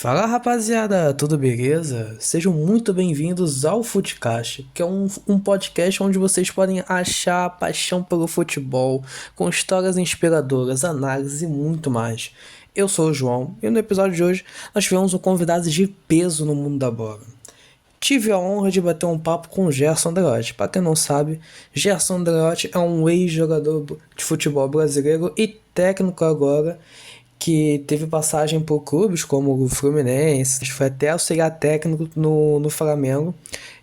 Fala rapaziada, tudo beleza? Sejam muito bem-vindos ao Futecast, que é um podcast onde vocês podem achar a paixão pelo futebol, com histórias inspiradoras, análises e muito mais. Eu sou o João e no episódio de hoje nós tivemos um convidado de peso no mundo da bola. Tive a honra de bater um papo com o Gerson Andreotti. Para quem não sabe, Gerson Andreotti é um ex-jogador de futebol brasileiro e técnico agora, que teve passagem por clubes como o Fluminense, foi até auxiliar técnico no Flamengo,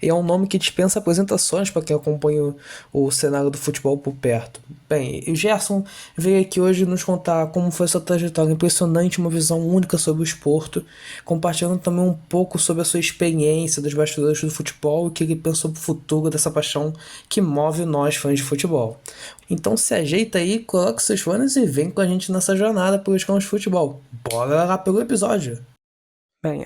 e é um nome que dispensa apresentações para quem acompanha o cenário do futebol por perto. Bem, o Gerson veio aqui hoje nos contar como foi sua trajetória impressionante, uma visão única sobre o esporte, compartilhando também um pouco sobre a sua experiência dos bastidores do futebol e o que ele pensou pro futuro dessa paixão que move nós fãs de futebol. Então se ajeita aí, coloca seus fones e vem com a gente nessa jornada pelos campos de futebol. Bora lá pelo episódio! Bem,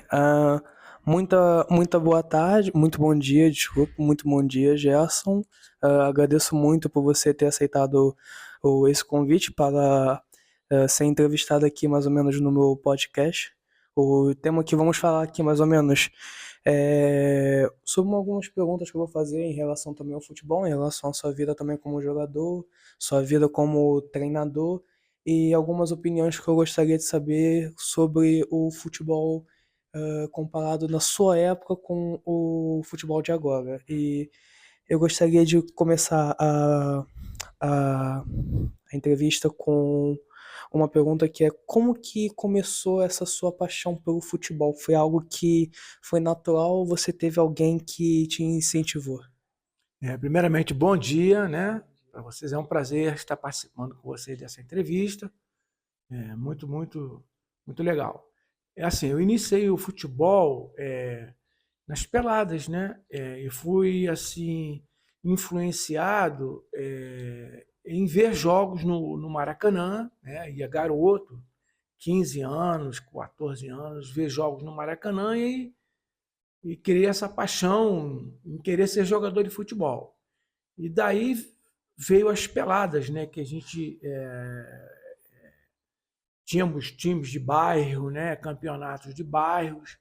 muita boa tarde, muito bom dia, desculpa, muito bom dia, Gerson. Agradeço muito por você ter aceitado esse convite para ser entrevistado aqui mais ou menos no meu podcast. O tema que vamos falar aqui mais ou menos é sobre algumas perguntas que eu vou fazer em relação também ao futebol, em relação à sua vida também como jogador, sua vida como treinador e algumas opiniões que eu gostaria de saber sobre o futebol comparado na sua época com o futebol de agora. E eu gostaria de começar a, a entrevista com uma pergunta que é: como que começou essa sua paixão pelo futebol? Foi algo que foi natural ou você teve alguém que te incentivou? Primeiramente, bom dia, né? Para vocês é um prazer estar participando com vocês dessa entrevista. Muito legal. É assim, eu iniciei o futebol nas peladas, né? E fui assim influenciado em ver jogos no Maracanã, né? Ia garoto, 15 anos, 14 anos, ver jogos no Maracanã e criei essa paixão em querer ser jogador de futebol. E daí veio as peladas, né? Que a gente tínhamos times de bairro, né? Campeonatos de bairros.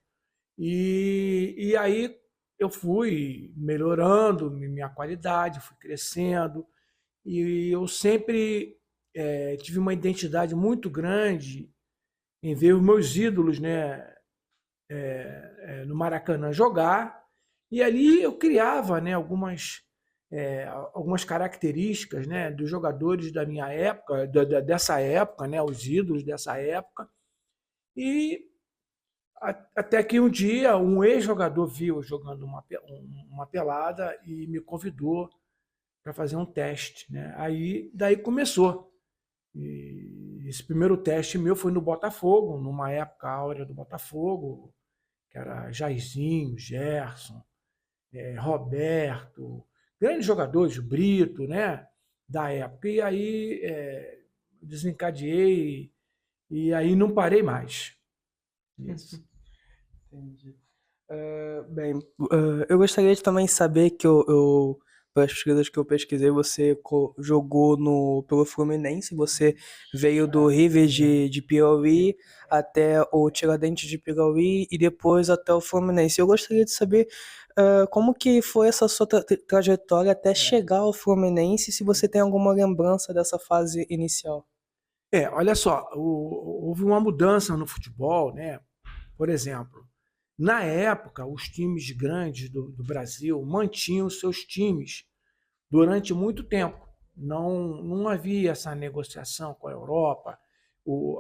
E aí eu fui melhorando minha qualidade, fui crescendo. E eu sempre tive uma identidade muito grande em ver os meus ídolos, né? No Maracanã jogar. E ali eu criava, né, algumas características, né, dos jogadores da minha época, dessa época, né, os ídolos dessa época. E até que um dia um ex-jogador viu eu jogando uma pelada e me convidou para fazer um teste. Né? Aí daí começou. E esse primeiro teste meu foi no Botafogo, numa época áurea do Botafogo, que era Jairzinho, Gerson, Roberto, grandes jogadores, Brito, né? Da época. E aí desencadeei e aí não parei mais. Isso. Entendi. Bem, eu gostaria de também saber que pelas pesquisas que eu pesquisei, você jogou pelo Fluminense, você veio do River de Piauí até o Tiradentes de Piauí e depois até o Fluminense. Eu gostaria de saber como que foi essa sua trajetória até chegar ao Fluminense, se você tem alguma lembrança dessa fase inicial. Olha só, houve uma mudança no futebol, né? Por exemplo, na época, os times grandes do Brasil mantinham seus times durante muito tempo. Não havia essa negociação com a Europa.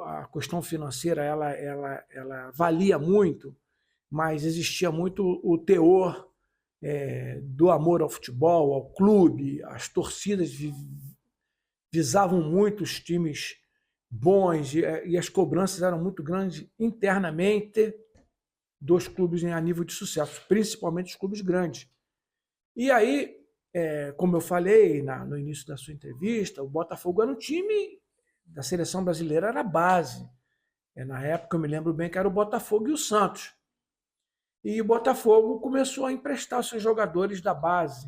A questão financeira ela valia muito, mas existia muito o teor do amor ao futebol, ao clube. As torcidas visavam muito os times bons e as cobranças eram muito grandes internamente dos clubes a nível de sucesso, principalmente os clubes grandes. E aí, como eu falei no início da sua entrevista, o Botafogo era um time da seleção brasileira, era a base. Na época, eu me lembro bem que era o Botafogo e o Santos. E o Botafogo começou a emprestar seus jogadores da base.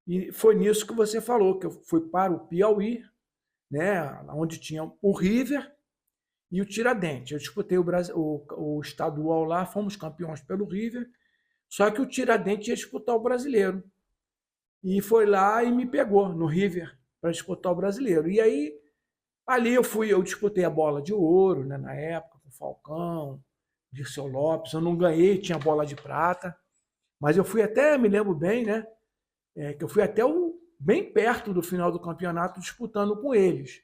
E foi nisso que você falou, que eu fui para o Piauí, né, onde tinha o River, e o Tiradentes. Eu disputei o estadual lá, fomos campeões pelo River, só que o Tiradentes ia disputar o brasileiro. E foi lá e me pegou no River para disputar o brasileiro. E aí, ali eu disputei a bola de ouro, né, na época, com o Falcão, Dirceu Lopes. Eu não ganhei, tinha bola de prata, mas eu fui até, me lembro bem, né, que eu fui até bem perto do final do campeonato disputando com eles.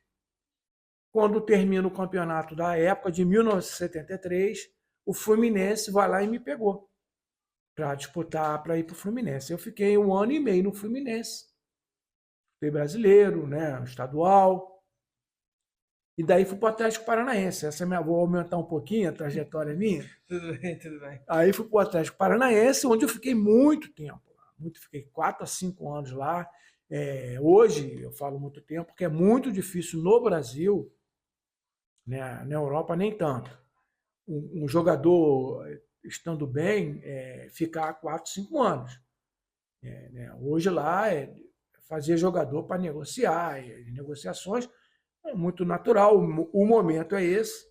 Quando termina o campeonato da época de 1973, o Fluminense vai lá e me pegou para disputar, para ir para o Fluminense. Eu fiquei 1 ano e meio no Fluminense. Fui brasileiro, né, estadual. E daí fui para o Atlético Paranaense. Vou aumentar um pouquinho a trajetória minha. Tudo bem, tudo bem. Aí fui para o Atlético Paranaense, onde eu fiquei muito tempo. Fiquei 4 a 5 anos lá. Hoje, eu falo muito tempo, porque é muito difícil no Brasil, né, na Europa nem tanto. Um jogador estando bem, ficar 4, 5 anos. Né? Hoje lá fazer jogador para negociar, negociações é muito natural, o momento é esse,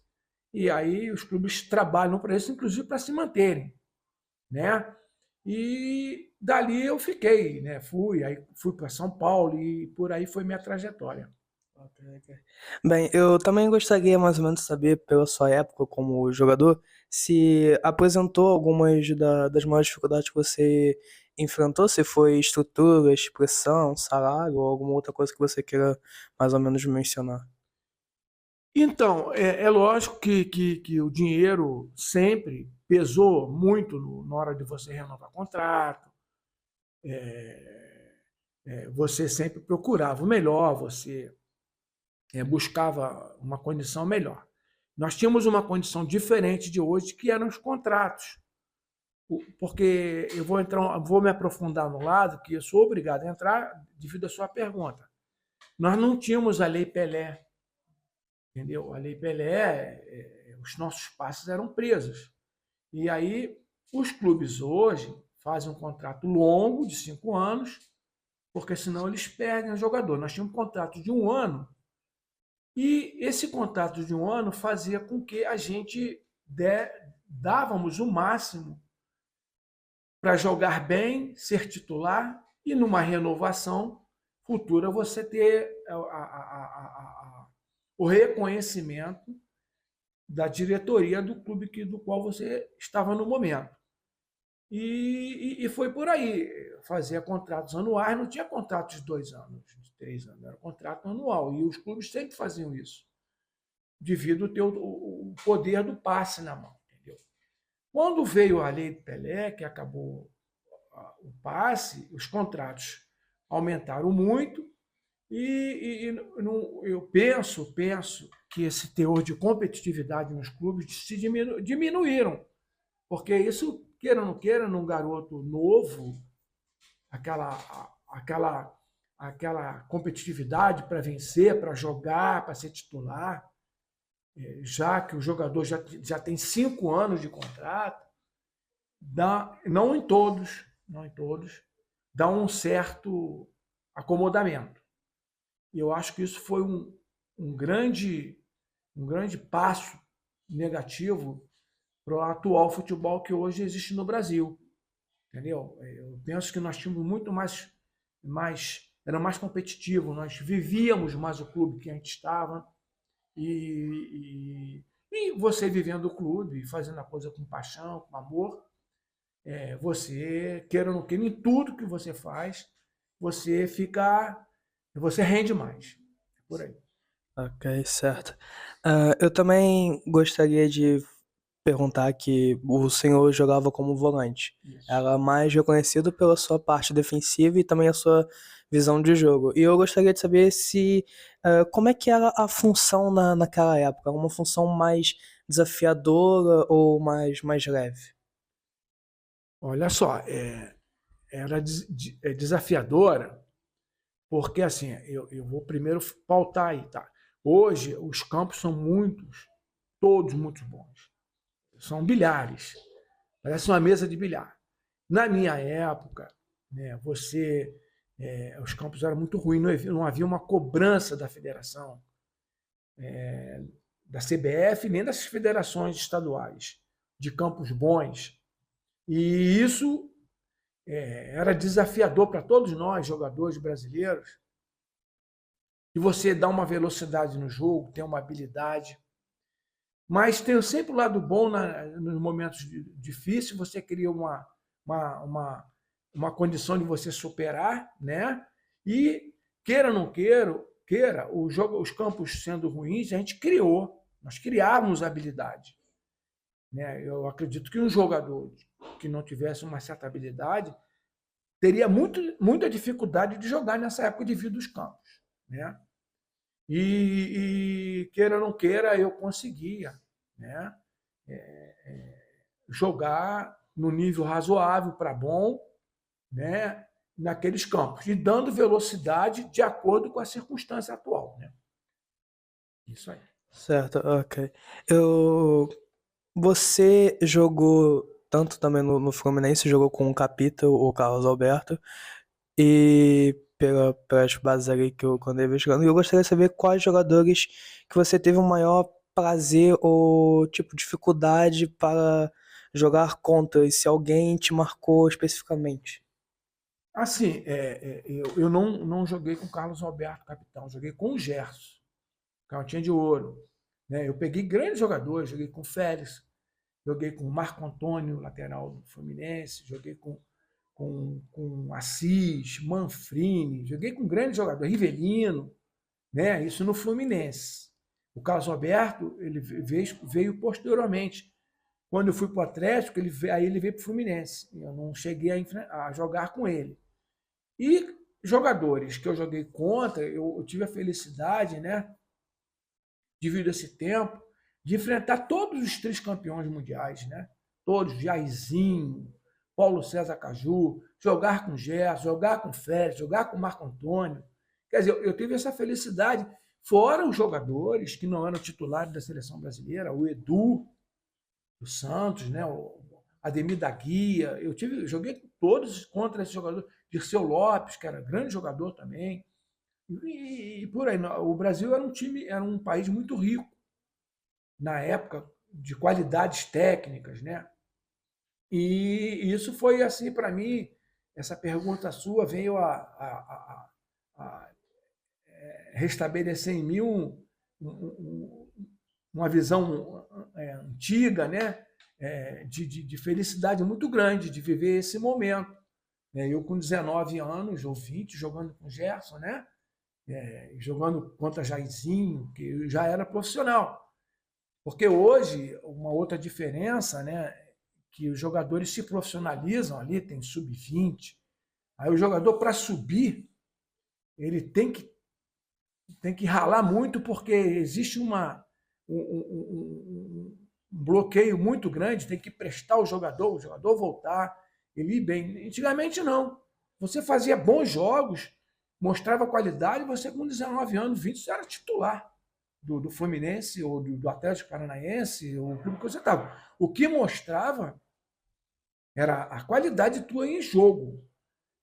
e aí os clubes trabalham para isso, inclusive para se manterem, né? E dali eu fiquei, né? Fui para São Paulo e por aí foi minha trajetória. Ok. Bem, eu também gostaria mais ou menos de saber, pela sua época como jogador, se apresentou algumas das maiores dificuldades que você enfrentou, se foi estrutura, expressão, salário ou alguma outra coisa que você queira mais ou menos mencionar. Então, é lógico que o dinheiro sempre pesou muito na hora de você renovar contrato. Você sempre procurava o melhor, você buscava uma condição melhor. Nós tínhamos uma condição diferente de hoje, que eram os contratos. Porque eu vou me aprofundar no lado que eu sou obrigado a entrar devido à sua pergunta. Nós não tínhamos a Lei Pelé, entendeu? A Lei Pelé, os nossos passes eram presos. E aí os clubes hoje fazem um contrato longo de 5 anos, porque senão eles perdem o jogador. Nós tínhamos um contrato de 1 ano, e esse contrato de 1 ano fazia com que a gente dávamos o máximo para jogar bem, ser titular e numa renovação futura você ter o reconhecimento da diretoria do clube do qual você estava no momento. E foi por aí. Fazia contratos anuais, não tinha contratos de 2 anos, de 3 anos, era contrato anual. E os clubes sempre faziam isso, devido ao ter o poder do passe na mão. Entendeu? Quando veio a Lei do Pelé, que acabou o passe, os contratos aumentaram muito e eu penso que esse teor de competitividade nos clubes se diminuíram, porque isso, queira ou não queira, num garoto novo, aquela competitividade para vencer, para jogar, para ser titular, já que o jogador já tem 5 anos de contrato, não em todos, dá um certo acomodamento. E eu acho que isso foi um grande passo negativo para o atual futebol que hoje existe no Brasil. Entendeu? Eu penso que nós tínhamos muito era mais competitivo, nós vivíamos mais o clube que a gente estava, e você vivendo o clube, fazendo a coisa com paixão, com amor, você, queira ou não queira, em tudo que você faz, você rende mais. Por aí. Ok, certo. Eu também gostaria de perguntar que o senhor jogava como volante. Isso. Era mais reconhecido pela sua parte defensiva e também a sua visão de jogo. E eu gostaria de saber como é que era a função naquela época? Uma função mais desafiadora ou mais leve? Olha só, era desafiadora, porque assim, eu vou primeiro pautar aí, tá? Hoje os campos são todos muito bons. São bilhares. Parece uma mesa de bilhar. Na minha época, né, os campos eram muito ruins, não havia uma cobrança da federação da CBF, nem das federações estaduais, de campos bons. E isso era desafiador para todos nós, jogadores brasileiros, e você dá uma velocidade no jogo, tem uma habilidade. Mas tem sempre o lado bom nos momentos difíceis, você cria uma condição de você superar, né? E queira ou não queira os campos sendo ruins, a gente criou, nós criávamos habilidade. Né? Eu acredito que um jogador que não tivesse uma certa habilidade teria muita dificuldade de jogar nessa época de vida dos campos. Né? E queira ou não queira, eu conseguia, né? Jogar no nível razoável para bom, né? Naqueles campos, e dando velocidade de acordo com a circunstância atual. Né? Isso aí. Certo, ok. Eu... Você jogou tanto também no Fluminense, jogou com o Capita, o Carlos Alberto, e pelas bases ali que eu andei investigando, eu gostaria de saber quais jogadores que você teve o maior prazer ou tipo dificuldade para jogar contra, e se alguém te marcou especificamente. Assim, eu não joguei com o Carlos Alberto, capitão, joguei com o Gerson, Canhotinha de Ouro. Né? Eu peguei grandes jogadores, joguei com o Félix, joguei com o Marco Antônio, lateral do Fluminense, joguei com Assis, Manfrini, joguei com grandes jogadores, Rivelino, né? Isso no Fluminense. O Carlos Alberto ele veio posteriormente. Quando eu fui para o Atlético, aí ele veio para o Fluminense. Eu não cheguei a jogar com ele. E jogadores que eu joguei contra, eu tive a felicidade, né, devido a esse tempo, de enfrentar todos os 3 campeões mundiais, né? Todos, Jairzinho, Paulo César Caju, jogar com Gerson, jogar com Félix, jogar com Marco Antônio. Quer dizer, eu tive essa felicidade, fora os jogadores que não eram titulares da seleção brasileira, o Edu, o Santos, né? O Ademir da Guia, joguei todos contra esse jogador, Dirceu Lopes, que era grande jogador também, e por aí. O Brasil era um país muito rico na época, de qualidades técnicas, né? E isso foi assim para mim. Essa pergunta sua veio a restabelecer em mim uma visão antiga, né? De felicidade muito grande de viver esse momento. Eu com 19 anos ou 20, jogando com o Gerson, né? Jogando contra Jairzinho, que já era profissional. Porque hoje, uma outra diferença, né, que os jogadores se profissionalizam ali, tem sub-20. Aí o jogador, para subir, ele tem que ralar muito, porque existe um bloqueio muito grande, tem que prestar o jogador voltar, ele ir bem. Antigamente, não. Você fazia bons jogos, mostrava qualidade, você com 19 anos, 20, você era titular do Fluminense ou do Atlético Paranaense, ou o clube que você estava. O que mostrava era a qualidade tua em jogo.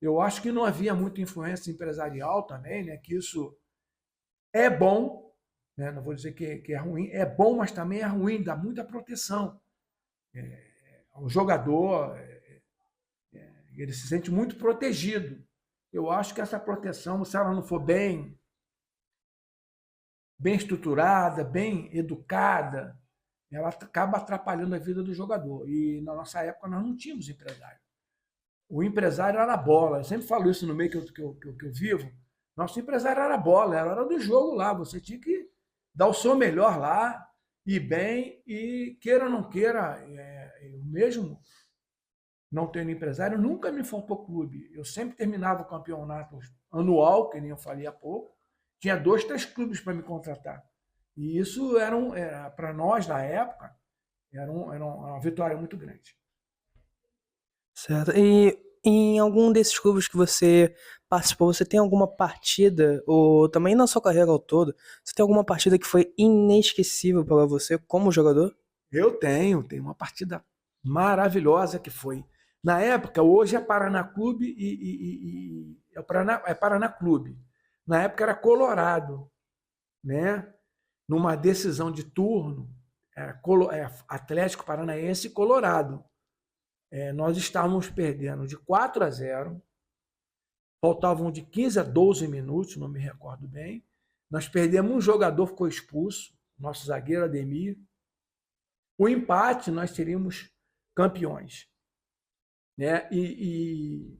Eu acho que não havia muita influência empresarial também, né? Que isso é bom, né? Não vou dizer que é ruim, é bom, mas também é ruim, dá muita proteção. O jogador ele se sente muito protegido. Eu acho que essa proteção, se ela não for bem estruturada, bem educada, ela acaba atrapalhando a vida do jogador. E na nossa época nós não tínhamos empresário. O empresário era a bola. Eu sempre falo isso no meio que eu vivo. Nosso empresário era a bola, era a hora do jogo lá. Você tinha que dar o seu melhor lá, ir bem, e queira ou não queira, eu mesmo não tendo empresário, nunca me faltou clube. Eu sempre terminava o campeonato anual, que nem eu falei há pouco, tinha 2, 3 clubes para me contratar. E isso era para nós, na época, era uma vitória muito grande. Certo. E em algum desses clubes que você participou, você tem alguma partida, ou também na sua carreira ao todo, você tem alguma partida que foi inesquecível para você como jogador? Eu tenho uma partida maravilhosa que foi. Na época, hoje é Paraná Clube é Paraná Clube. Na época era Colorado, né? numa decisão de turno, Atlético Paranaense e Colorado. Nós estávamos perdendo de 4-0, faltavam de 15 a 12 minutos, não me recordo bem. Nós perdemos um jogador, ficou expulso, nosso zagueiro Ademir. O empate, nós seríamos campeões. Né? E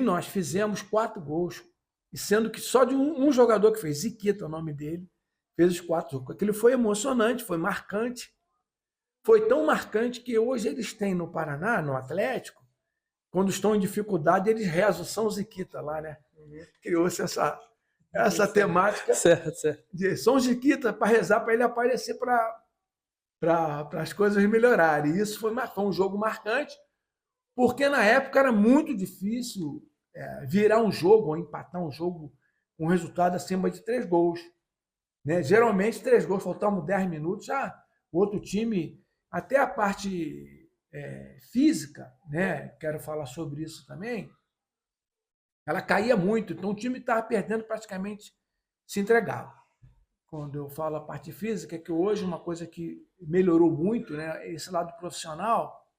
nós fizemos 4 gols, e sendo que só de um jogador que fez, Ziquita, o nome dele, fez os 4 gols. Aquilo foi emocionante, foi marcante. Foi tão marcante que hoje eles têm no Paraná, no Atlético, quando estão em dificuldade, eles rezam São Ziquita lá, né? Criou-se essa temática Certo. de São Ziquita para rezar, para ele aparecer para as coisas melhorarem. E isso foi um jogo marcante, porque na época era muito difícil virar um jogo ou empatar um jogo com um resultado acima de 3 gols. Né? Geralmente, 3 gols, faltavam 10 minutos, o outro time, até a parte física, né? Quero falar sobre isso também, ela caía muito, então o time estava perdendo, praticamente se entregava. Quando eu falo a parte física, é que hoje uma coisa que melhorou muito, né? Esse lado profissional,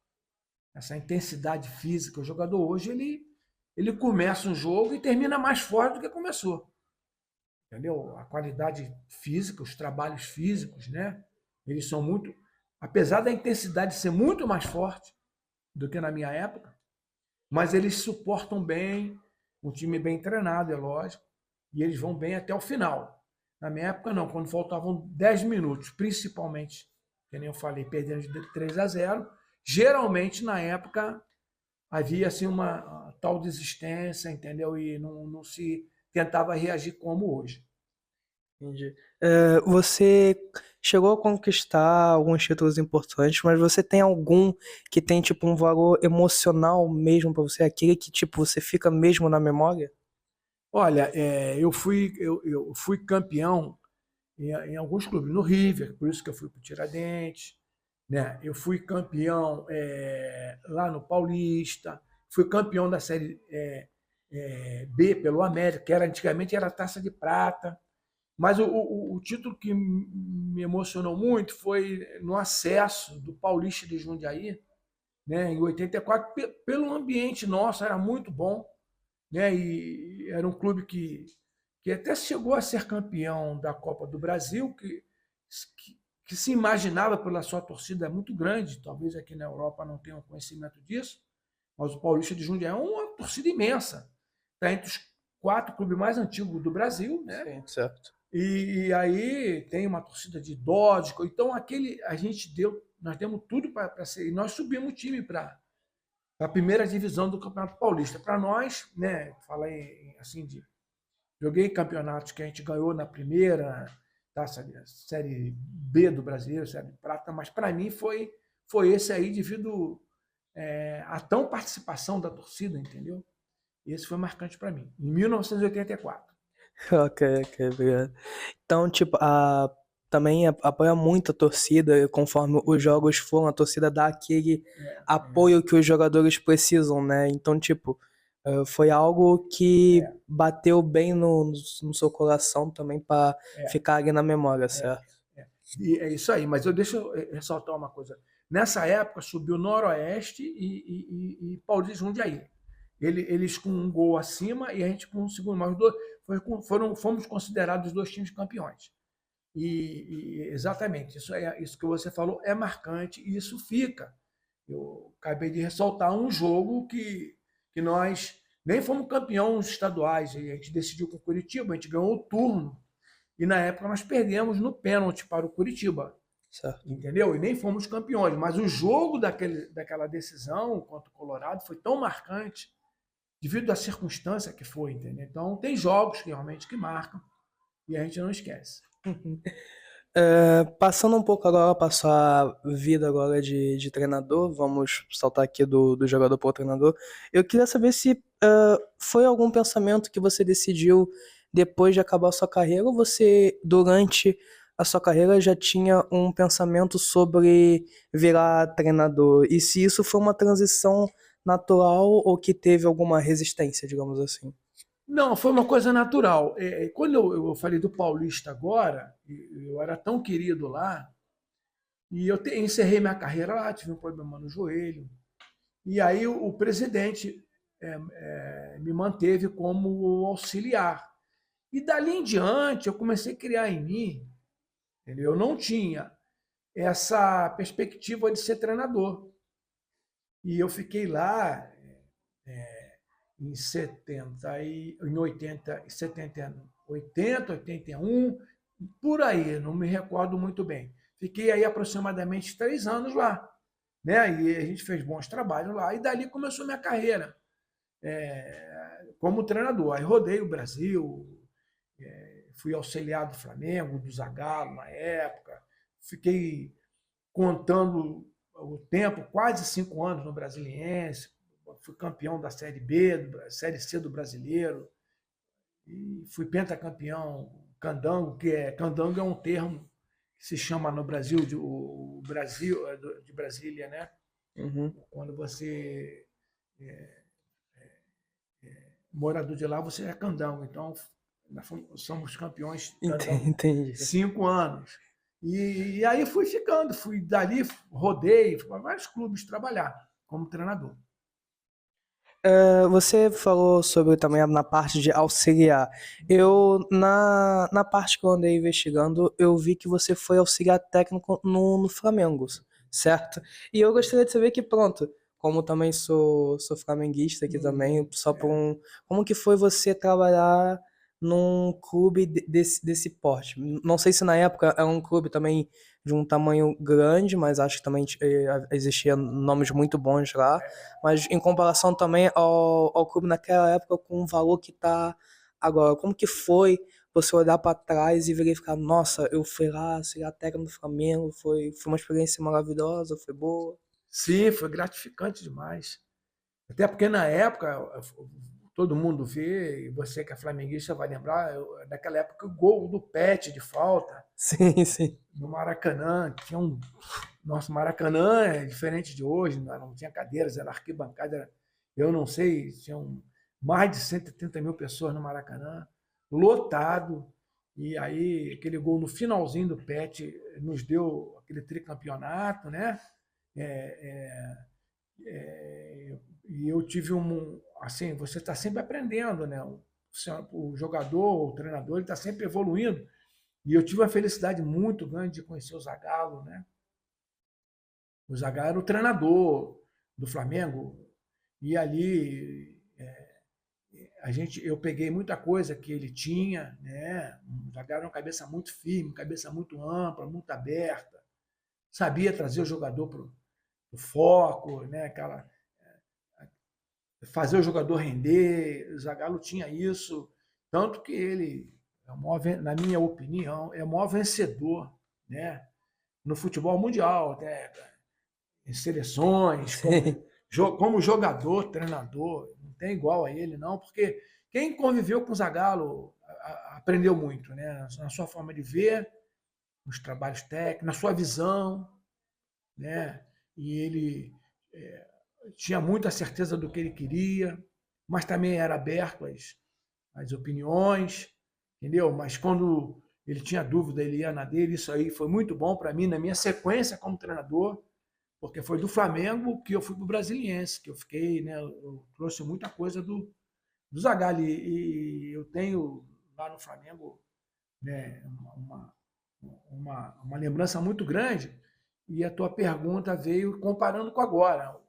essa intensidade física. O jogador hoje ele começa um jogo e termina mais forte do que começou. Entendeu? A qualidade física, os trabalhos físicos, né? Eles são muito, apesar da intensidade ser muito mais forte do que na minha época, mas eles suportam bem, um time bem treinado, é lógico, e eles vão bem até o final. Na minha época, não, quando faltavam 10 minutos, principalmente, que nem eu falei, perdendo de 3-0, geralmente, na época, havia assim, uma tal desistência, entendeu? E não se tentava reagir como hoje. Entendi. Você chegou a conquistar alguns títulos importantes, mas você tem algum que tem tipo um valor emocional mesmo pra você, aquele que tipo você fica mesmo na memória? Olha, eu fui campeão em alguns clubes, no River, por isso que eu fui para o Tiradentes, né? Eu fui campeão lá no Paulista, fui campeão da Série B pelo América, que antigamente era Taça de Prata. Mas o título que me emocionou muito foi no acesso do Paulista de Jundiaí, né, em 84, pelo ambiente nosso, era muito bom. Né, e era um clube que até chegou a ser campeão da Copa do Brasil, que se imaginava pela sua torcida muito grande, talvez aqui na Europa não tenham conhecimento disso, mas o Paulista de Jundiaí é uma torcida imensa. Está entre os 4 clubes mais antigos do Brasil, né? Sim, certo. E aí tem uma torcida de idosos, então nós demos tudo para ser, e nós subimos o time para a primeira divisão do Campeonato Paulista. Para nós, né, falei assim joguei campeonatos que a gente ganhou na primeira, Série B do Brasileiro, Série Prata, mas para mim foi esse aí devido à tão participação da torcida, entendeu? Esse foi marcante para mim, em 1984. Ok, obrigado. Então, tipo, também apoia muito a torcida, conforme os jogos foram, a torcida dá aquele apoio que os jogadores precisam, né? Então, tipo, foi algo que bateu bem no seu coração também para ficar ali na memória, certo? E é isso aí, mas deixa eu ressaltar uma coisa. Nessa época subiu Noroeste e Paulista de Jundiaí. Eles com um gol acima e a gente com um segundo. Mas fomos considerados os 2 times campeões. E exatamente, isso que você falou é marcante e isso fica. Eu acabei de ressaltar um jogo que nós nem fomos campeões estaduais, a gente decidiu com o Curitiba, a gente ganhou o turno, e na época nós perdemos no pênalti para o Curitiba. Certo. Entendeu? E nem fomos campeões, mas o jogo daquela decisão contra o Colorado foi tão marcante devido à circunstância que foi, entendeu? Então tem jogos que realmente que marcam e a gente não esquece. Passando um pouco agora para sua vida agora de treinador, vamos saltar aqui do jogador para o treinador. Eu queria saber se foi algum pensamento que você decidiu depois de acabar a sua carreira, ou você, durante a sua carreira, já tinha um pensamento sobre virar treinador? E se isso foi uma transição natural ou que teve alguma resistência, digamos assim? Não, foi uma coisa natural. Quando eu falei do Paulista agora, eu era tão querido lá, e encerrei minha carreira lá, tive um problema no joelho. E aí o presidente me manteve como auxiliar. E dali em diante eu comecei a criar em mim, entendeu? Eu não tinha essa perspectiva de ser treinador. E eu fiquei lá em 70 e em 80, 70, 80, 81, por aí, não me recordo muito bem. Fiquei aí aproximadamente 3 anos lá, né? E a gente fez bons trabalhos lá, e dali começou minha carreira como treinador. Aí rodei o Brasil, fui auxiliar do Flamengo, do Zagallo na época, fiquei contando o tempo, quase 5 anos no Brasiliense, fui campeão da Série B, Série C do Brasileiro, e fui pentacampeão candango, candango é um termo que se chama no Brasil, o Brasil de Brasília, né? Uhum. Quando você morador de lá, você é candango. Então, nós somos campeões candango Entendi. 5 anos. E aí fui ficando, fui dali, rodei, fui para vários clubes trabalhar como treinador. Você falou sobre também na parte de auxiliar. Na parte que eu andei investigando, eu vi que você foi auxiliar técnico no Flamengo, certo? E eu gostaria de saber que, pronto, como também sou flamenguista aqui também, só por como que foi você trabalhar num clube desse porte? Não sei se na época era um clube também de um tamanho grande, mas acho que também existiam nomes muito bons lá. Mas em comparação também ao clube naquela época com o valor que está agora, como que foi você olhar para trás e verificar, nossa, eu fui lá, sei lá, técnico do Flamengo, foi uma experiência maravilhosa, foi boa? Sim, foi gratificante demais. Até porque na época, todo mundo vê, e você que é flamenguista vai lembrar, naquela época o gol do Pet de falta Sim, sim. no Maracanã, tinha um. Nosso Maracanã é diferente de hoje, não tinha cadeiras, era arquibancada, eu não sei, tinham mais de 130 mil pessoas no Maracanã, lotado, e aí aquele gol no finalzinho do Pet nos deu aquele tricampeonato, né? E eu tive assim, você está sempre aprendendo, né? O jogador, o treinador, ele está sempre evoluindo. E eu tive uma felicidade muito grande de conhecer o Zagallo, né? O Zagallo era o treinador do Flamengo e ali eu peguei muita coisa que ele tinha, né? O Zagallo era uma cabeça muito firme, cabeça muito ampla, muito aberta, sabia trazer o jogador para o foco, né? Fazer o jogador render. O Zagallo tinha isso, tanto que ele, na minha opinião, é o maior vencedor, né? No futebol mundial, né? Em seleções, Sim, como jogador, treinador, não tem igual a ele, não, porque quem conviveu com o Zagallo aprendeu muito, né? Na sua forma de ver, nos trabalhos técnicos, na sua visão, né? E ele tinha muita certeza do que ele queria, mas também era aberto às opiniões, entendeu? Mas quando ele tinha dúvida, ele ia na dele. Isso aí foi muito bom para mim, na minha sequência como treinador, porque foi do Flamengo que eu fui para o Brasiliense, que eu fiquei, né? Eu trouxe muita coisa do Zagallo, e eu tenho lá no Flamengo, né, uma lembrança muito grande. E a tua pergunta veio comparando com agora. O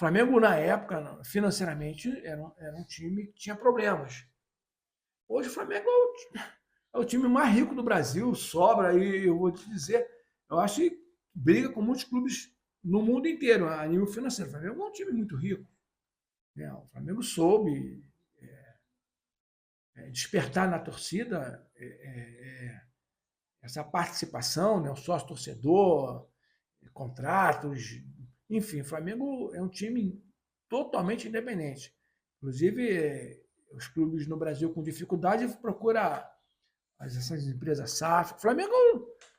Flamengo, na época, financeiramente, era um time que tinha problemas. Hoje o Flamengo é o time mais rico do Brasil, sobra, e eu vou te dizer, eu acho que briga com muitos clubes no mundo inteiro, a nível financeiro. O Flamengo é um time muito rico, né? O Flamengo soube despertar na torcida essa participação, né? O sócio-torcedor, contratos, enfim, o Flamengo é um time totalmente independente. Inclusive, os clubes no Brasil com dificuldade procuram essas empresas SAF. O Flamengo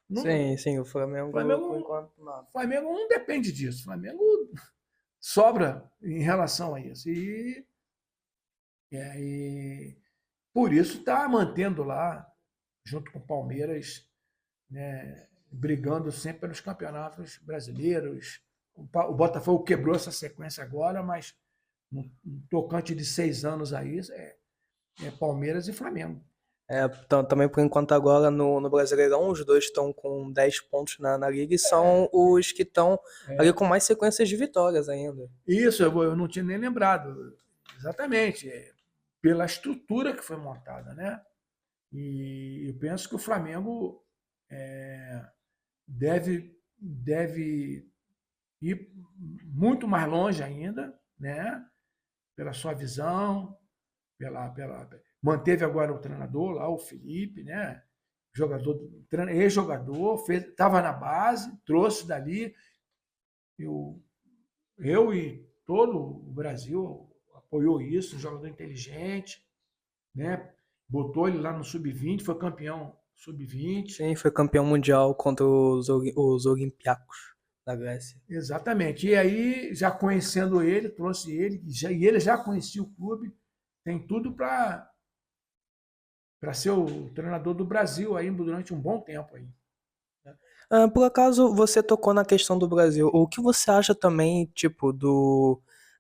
não, sim, o Flamengo, por Flamengo, enquanto, nada. Flamengo não depende disso. O Flamengo sobra em relação a isso. E por isso está mantendo lá, junto com o Palmeiras, né, brigando sempre pelos campeonatos brasileiros. O Botafogo quebrou essa sequência agora, mas no tocante de 6 anos aí, é Palmeiras e Flamengo. Também por enquanto agora no Brasileirão, os dois estão com 10 pontos na liga e são os que estão ali com mais sequências de vitórias ainda. Isso, eu não tinha nem lembrado. Exatamente. Pela estrutura que foi montada, né? E eu penso que o Flamengo deve ir muito mais longe ainda, né? Pela sua visão, manteve agora o treinador lá, o Felipe, né? Ex-jogador, estava na base, trouxe dali. Eu e todo o Brasil apoiou isso, um jogador inteligente, né? Botou ele lá no sub-20, foi campeão sub-20. Sim, foi campeão mundial contra os Olympiacos da Grécia. Exatamente. E aí, já conhecendo ele, trouxe ele, e ele já conhecia o clube, tem tudo para ser o treinador do Brasil aí durante um bom tempo aí. Por acaso você tocou na questão do Brasil, o que você acha também, tipo,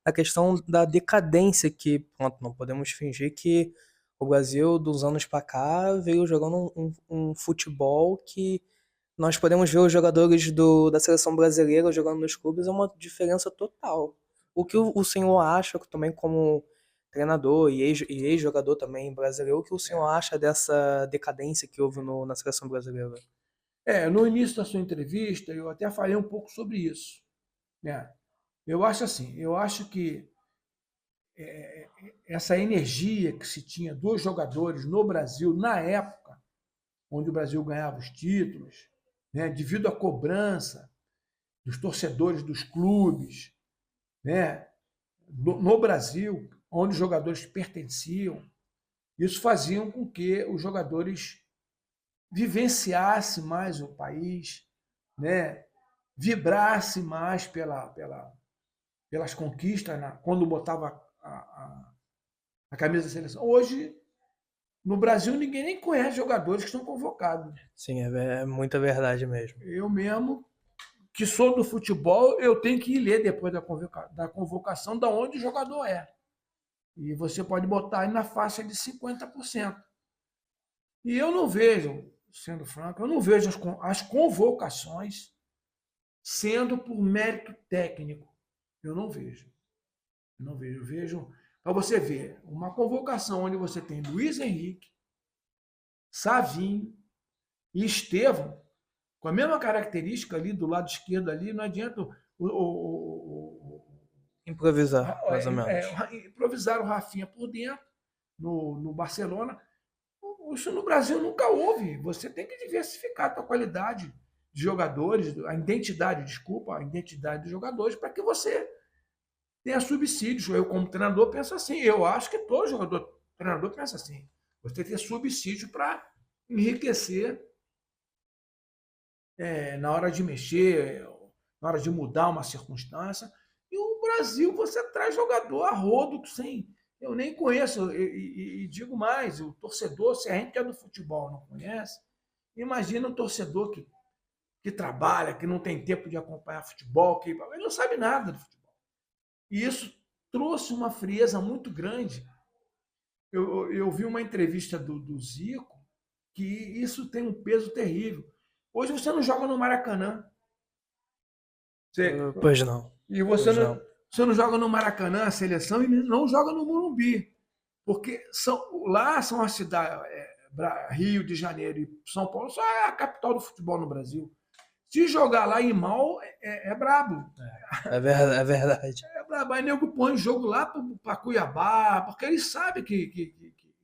da questão da decadência que, pronto, não podemos fingir que o Brasil, dos anos pra cá, veio jogando um futebol que nós podemos ver os jogadores da seleção brasileira jogando nos clubes, é uma diferença total. O que o senhor acha também como treinador e ex-jogador também brasileiro, o que o senhor acha dessa decadência que houve na seleção brasileira? No início da sua entrevista, eu até falei um pouco sobre isso, né? Eu acho que essa energia que se tinha dos jogadores no Brasil, na época, onde o Brasil ganhava os títulos, né, devido à cobrança dos torcedores dos clubes, né, no Brasil, onde os jogadores pertenciam, isso fazia com que os jogadores vivenciassem mais o país, né, vibrasse mais pelas conquistas, quando botava a camisa da seleção. Hoje, no Brasil, ninguém nem conhece jogadores que estão convocados. Sim, é muita verdade mesmo. Eu mesmo, que sou do futebol, eu tenho que ir ler depois da convocação de onde o jogador é. E você pode botar aí na faixa de 50%. E eu não vejo, sendo franco, eu não vejo as convocações sendo por mérito técnico. Eu não vejo. Eu vejo, para você ver, uma convocação onde você tem Luiz Henrique, Savinho e Estevão, com a mesma característica ali do lado esquerdo ali, não adianta improvisar, mais ou menos. Improvisar o Rafinha por dentro, no Barcelona. Isso no Brasil nunca houve. Você tem que diversificar a tua qualidade de jogadores, a identidade dos jogadores, para que você tenha subsídios. Eu, como treinador, penso assim. Eu acho que todo treinador pensa assim. Você tem subsídio para enriquecer na hora de mexer, na hora de mudar uma circunstância. E o Brasil, você traz jogador a rodo, sem... Eu nem conheço, e digo mais, o torcedor, se a gente que é do futebol não conhece, imagina um torcedor que trabalha, que não tem tempo de acompanhar futebol, ele não sabe nada do futebol. E isso trouxe uma frieza muito grande. Eu vi uma entrevista do Zico, que isso tem um peso terrível. Hoje você não joga no Maracanã. Pois não. E você não joga no Maracanã, a seleção, e não joga no Morumbi. Porque lá são as cidades, Rio de Janeiro e São Paulo, só é a capital do futebol no Brasil. Se jogar lá e mal, é brabo. É verdade. É brabo. Aí nego põe o jogo lá para Cuiabá, porque eles sabem que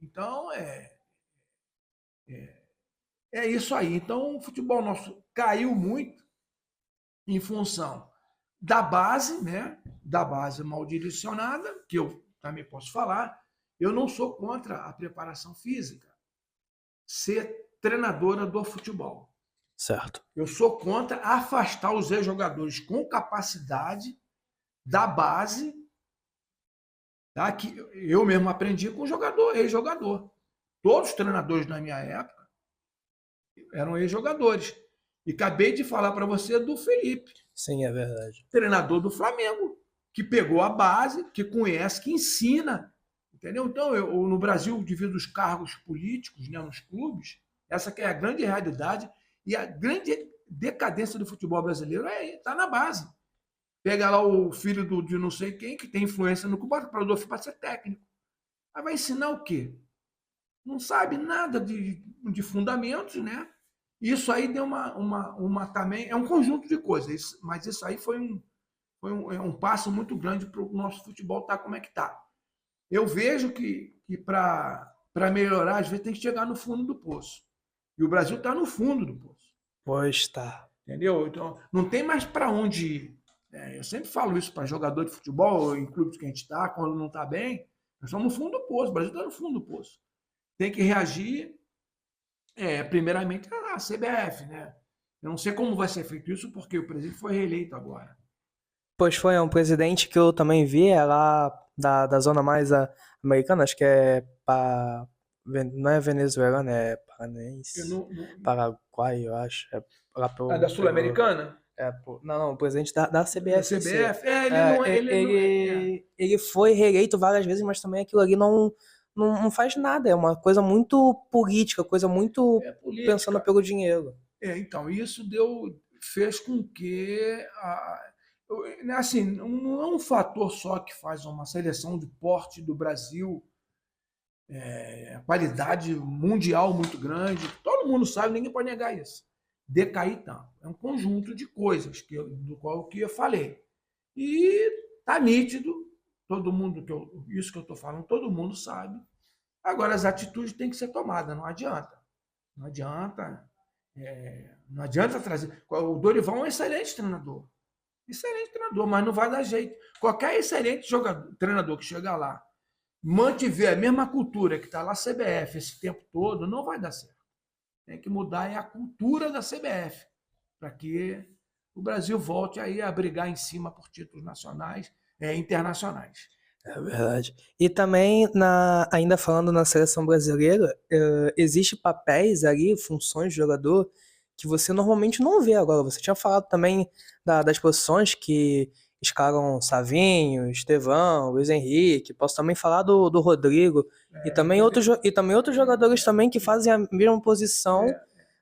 então, é isso aí. Então, o futebol nosso caiu muito em função da base, né? Da base mal direcionada, que eu também posso falar. Eu não sou contra a preparação física, ser treinadora do futebol. Certo. Eu sou contra afastar os ex-jogadores com capacidade da base tá? Que eu mesmo aprendi com jogador, ex-jogador. Todos os treinadores da minha época eram ex-jogadores. E acabei de falar para você do Felipe. Sim, é verdade. Treinador do Flamengo, que pegou a base, que conhece, que ensina. Entendeu? Então, no Brasil, devido aos cargos políticos, né, nos clubes, essa que é a grande realidade e a grande decadência do futebol brasileiro está na base. Pega lá o filho de não sei quem, que tem influência no clube, para o Rodolfo para ser técnico. Aí vai ensinar o quê? Não sabe nada de fundamentos, né? Isso aí deu uma também. É um conjunto de coisas, mas isso aí foi um passo muito grande para o nosso futebol estar como é que está. Eu vejo que para melhorar, às vezes tem que chegar no fundo do poço. E o Brasil está no fundo do poço. Pois tá. Entendeu? Então, não tem mais para onde ir. Eu sempre falo isso para jogador de futebol, em clubes que a gente está, quando não está bem, nós estamos no fundo do poço, o Brasil está no fundo do poço. Tem que reagir, primeiramente, a CBF, né? Eu não sei como vai ser feito isso, porque o presidente foi reeleito agora. Pois foi, é um presidente que eu também vi, é lá da zona mais americana, acho que não é venezuelana, é paranense, Paraguai, eu acho. É lá Da Sul-Americana? Não, o presidente da CBF. Da CBF? Ele foi reeleito várias vezes, mas também aquilo ali não faz nada. É uma coisa muito política, coisa muito pensando pelo dinheiro. Então, isso fez com que assim, não é um fator só que faz uma seleção de porte do Brasil, qualidade mundial muito grande. Todo mundo sabe, ninguém pode negar isso. Decair tanto. É um conjunto de coisas do qual eu falei. E tá nítido, todo mundo, isso que eu estou falando, todo mundo sabe. Agora, as atitudes têm que ser tomadas, não adianta. Não adianta. Não adianta trazer. O Dorival é um excelente treinador. Excelente treinador, mas não vai dar jeito. Qualquer excelente treinador que chegar lá, mantiver a mesma cultura que está lá na CBF esse tempo todo, não vai dar certo. Tem que mudar a cultura da CBF para que o Brasil volte aí a brigar em cima por títulos nacionais, internacionais. É verdade. E também, ainda falando na seleção brasileira, existe papéis ali, funções de jogador, que você normalmente não vê agora. Você tinha falado também das posições que escalam Savinho, Estevão, Luiz Henrique. Posso também falar do Rodrigo. E também outros jogadores também que fazem a mesma posição.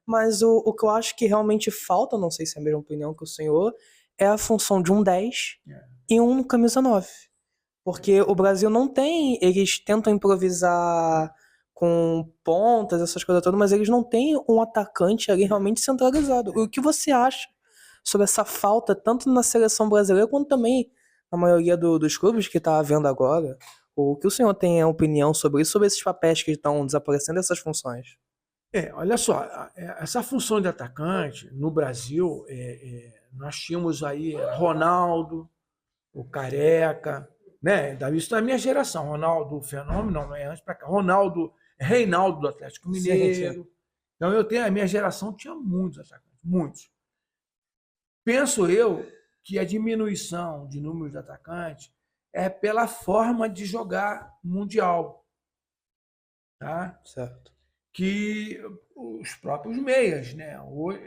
Mas o que eu acho que realmente falta, não sei se é a mesma opinião que o senhor, é a função de um 10 e um camisa 9. Porque o Brasil não tem, eles tentam improvisar com pontas, essas coisas todas, mas eles não têm um atacante ali realmente centralizado. O que você acha sobre essa falta, tanto na seleção brasileira, quanto também na maioria dos clubes que está havendo agora? O que o senhor tem a opinião sobre isso, sobre esses papéis que estão desaparecendo, essas funções? Olha só, essa função de atacante, no Brasil, nós tínhamos aí Ronaldo, o Careca, né? Isso da minha geração, Ronaldo Fenômeno, não é antes para cá, Reinaldo do Atlético Mineiro. Sim. Então a minha geração tinha muitos atacantes, muitos. Penso eu que a diminuição de número de atacantes é pela forma de jogar mundial, tá? Certo. Que os próprios meias, né?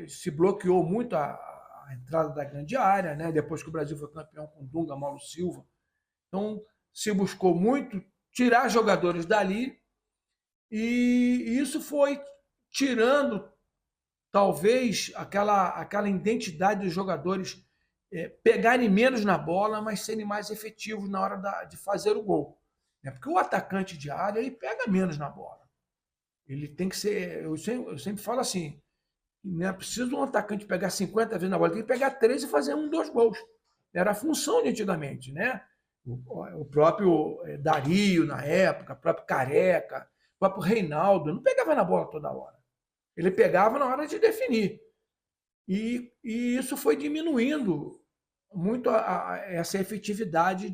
Se bloqueou muito a entrada da grande área, né? Depois que o Brasil foi campeão com Dunga, Mauro Silva. Então, se buscou muito tirar jogadores dali e isso foi tirando, talvez, aquela identidade dos jogadores pegarem menos na bola, mas serem mais efetivos na hora de fazer o gol. Porque o atacante de área, ele pega menos na bola. Ele tem que ser... Eu sempre falo assim, não é preciso um atacante pegar 50 vezes na bola, tem que pegar 3 e fazer 2 gols. Era a função de antigamente, né? O próprio Dario, na época, o próprio Careca, o próprio Reinaldo, não pegava na bola toda hora. Ele pegava na hora de definir. E isso foi diminuindo muito essa efetividade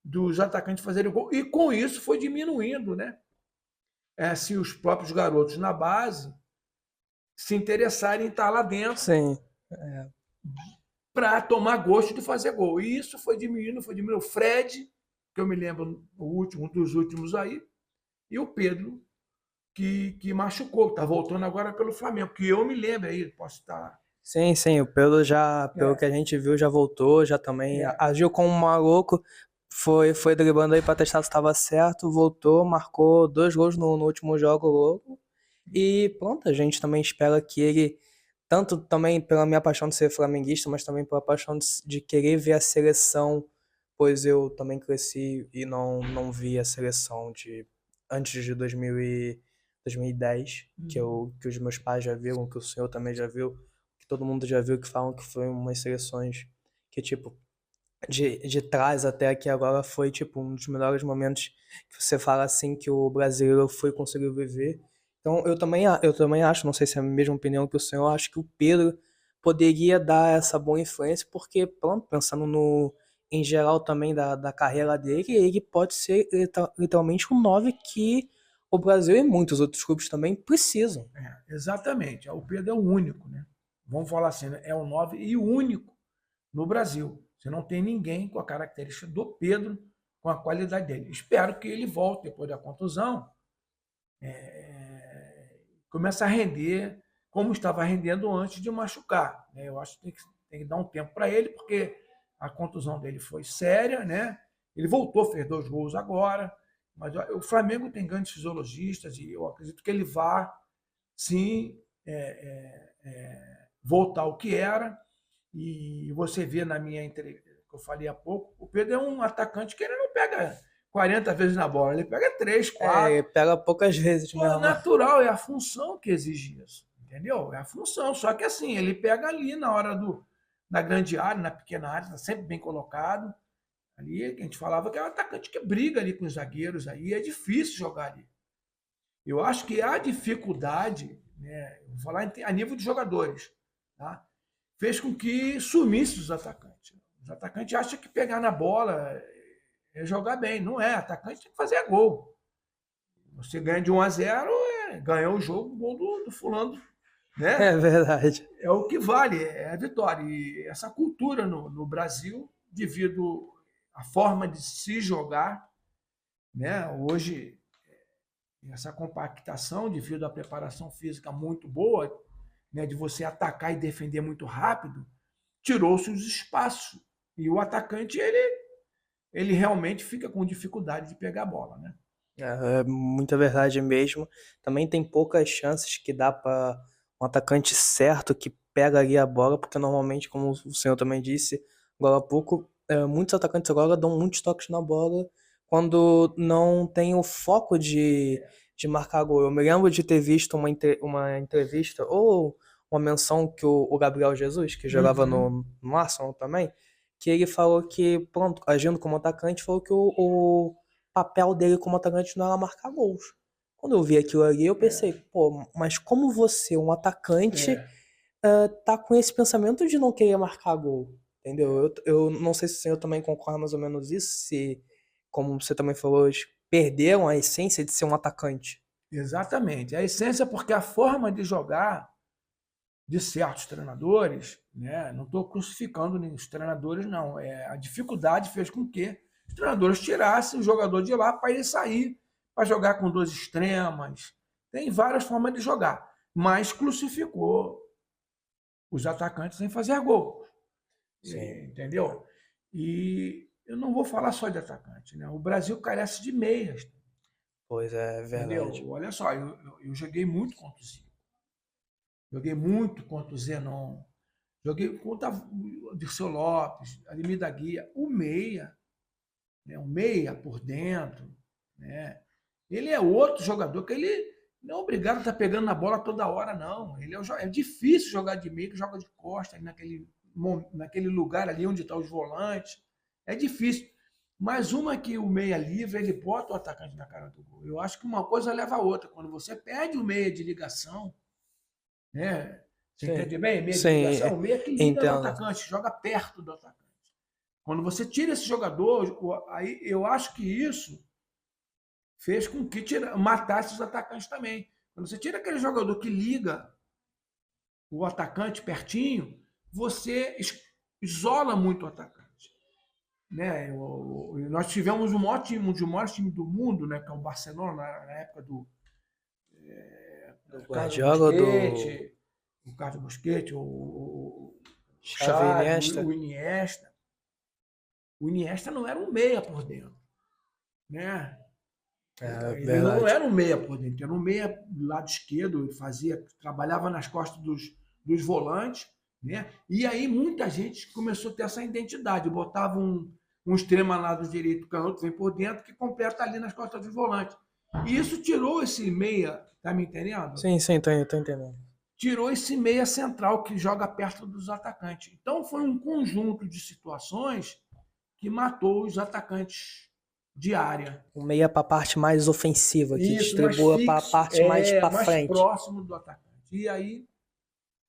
dos atacantes fazerem gol. E com isso foi diminuindo, né? Se os próprios garotos na base se interessarem em estar lá dentro. Sim. Para tomar gosto de fazer gol. E isso foi diminuindo. O Fred que eu me lembro, um dos últimos aí, e o Pedro, que machucou, está voltando agora pelo Flamengo, que eu me lembro aí, posso estar. Sim, sim, o Pedro já, pelo que É, a gente viu, já voltou, já também é, agiu como um maluco, foi driblando aí pra testar se estava certo, voltou, marcou 2 gols no último jogo logo. E pronto, a gente também espera que ele, tanto também pela minha paixão de ser flamenguista, mas também pela paixão de querer ver a seleção, pois eu também cresci e não vi a seleção de antes de 2010, que os meus pais já viram, que o senhor também já viu, que todo mundo já viu, que falam que foi umas seleções que, tipo, de trás até aqui agora foi tipo um dos melhores momentos que você fala assim que o brasileiro foi conseguiu viver. Então eu também acho, não sei se é a mesma opinião que o senhor, acho que o Pedro poderia dar essa boa influência, porque pronto, pensando no em geral também da carreira dele, ele pode ser literalmente um 9 que o Brasil e muitos outros clubes também precisam. exatamente. O Pedro é o único, né? Vamos falar assim, né? É o 9 e o único no Brasil. Você não tem ninguém com a característica do Pedro, com a qualidade dele. Espero que ele volte depois da contusão, comece a render como estava rendendo antes de machucar, né? Eu acho que tem que dar um tempo para ele, porque a contusão dele foi séria, né? Ele voltou, fez 2 gols agora, mas o Flamengo tem grandes fisiologistas e eu acredito que ele vá, sim, voltar ao que era. E você vê na minha entrevista, que eu falei há pouco, o Pedro é um atacante que ele não pega 40 vezes na bola, ele pega 3, É, 4. pega poucas vezes Pô, é mesmo. natural, é a função que exige isso, entendeu? É a função. Só que assim, ele pega ali na hora da grande área, na pequena área, está sempre bem colocado. Ali a gente falava que é um atacante que briga ali com os zagueiros aí, é difícil jogar ali. Eu acho que a dificuldade, né, vou falar a nível de jogadores, tá? Fez com que sumisse os atacantes. Os atacantes acham que pegar na bola é jogar bem. Não é. Atacante tem que fazer gol. Você ganha de 1-0, ganhou o jogo, o gol do fulano, É né? verdade. É o que vale, é a vitória. E essa cultura no Brasil, devido à forma de se jogar, né? Hoje, essa compactação, devido à preparação física muito boa, né? De você atacar e defender muito rápido, tirou-se os espaços. E o atacante, ele realmente fica com dificuldade de pegar a bola, né? É muita verdade mesmo. Também tem poucas chances que dá para um atacante certo que pega ali a bola, porque normalmente, como o senhor também disse agora há pouco, muitos atacantes agora dão muitos toques na bola quando não tem o foco de marcar gol. Eu me lembro de ter visto uma entrevista ou uma menção que o Gabriel Jesus, que jogava Uhum. no Arsenal também, que ele falou que, pronto, agindo como atacante, falou que o papel dele como atacante não era marcar gols. Quando eu vi aquilo ali, eu pensei, pô, mas como você, um atacante, É, tá com esse pensamento de não querer marcar gol? Entendeu? Eu não sei se o senhor também concorda mais ou menos isso, se, como você também falou, eles perderam a essência de ser um atacante. exatamente. A essência é porque a forma de jogar de certos treinadores, né? Não estou crucificando nem os treinadores, não. A dificuldade fez com que os treinadores tirassem o jogador de lá para ele sair, para jogar com 2 extremas. Tem várias formas de jogar, mas crucificou os atacantes em fazer gol. Sim, Entendeu? E eu não vou falar só de atacante, né? O Brasil carece de meias, pois é, entendeu? verdade. Olha só, eu joguei muito contra o Zico, joguei muito contra o Zenon, joguei contra o Dirceu Lopes, Ademir da Guia, o meia, né? O meia por dentro, né? Ele é outro jogador que ele não é obrigado a estar pegando na bola toda hora, não. É difícil jogar de meio, que joga de costa, naquele lugar ali onde estão os volantes. É difícil. Mas uma que o meia livre, ele bota o atacante na cara do gol. Eu acho que uma coisa leva a outra. Quando você perde o meia de ligação, né? Você Sim, entende bem? Meia de sim, ligação, o meia que liga no entendo. atacante, joga perto do atacante. Quando você tira esse jogador, aí eu acho que isso fez com que matasse os atacantes também. Quando você tira aquele jogador que liga o atacante pertinho, você isola muito o atacante. né? Nós tivemos o maior time, um dos maiores times do mundo, né? Que é o Barcelona, na época do Do Carlos Guardiola, do Busquets, o Xavi, Xavi, Iniesta. o Iniesta. O Iniesta não era um meia por dentro, né? É Ele não verdade. era um meia por dentro, era um meia do lado esquerdo, trabalhava nas costas dos volantes, né? E aí muita gente começou a ter essa identidade, botava um extremo lá do direito, o canhoto vem por dentro, que completa ali nas costas dos volantes. E isso tirou esse meia, tá me entendendo? Sim, sim, tô entendendo. Tirou esse meia central que joga perto dos atacantes. Então foi um conjunto de situações que matou os atacantes de área. Um meia pra parte mais ofensiva, que Isso, mais distribua pra fixo, parte mais pra mais frente. próximo do atacante. E aí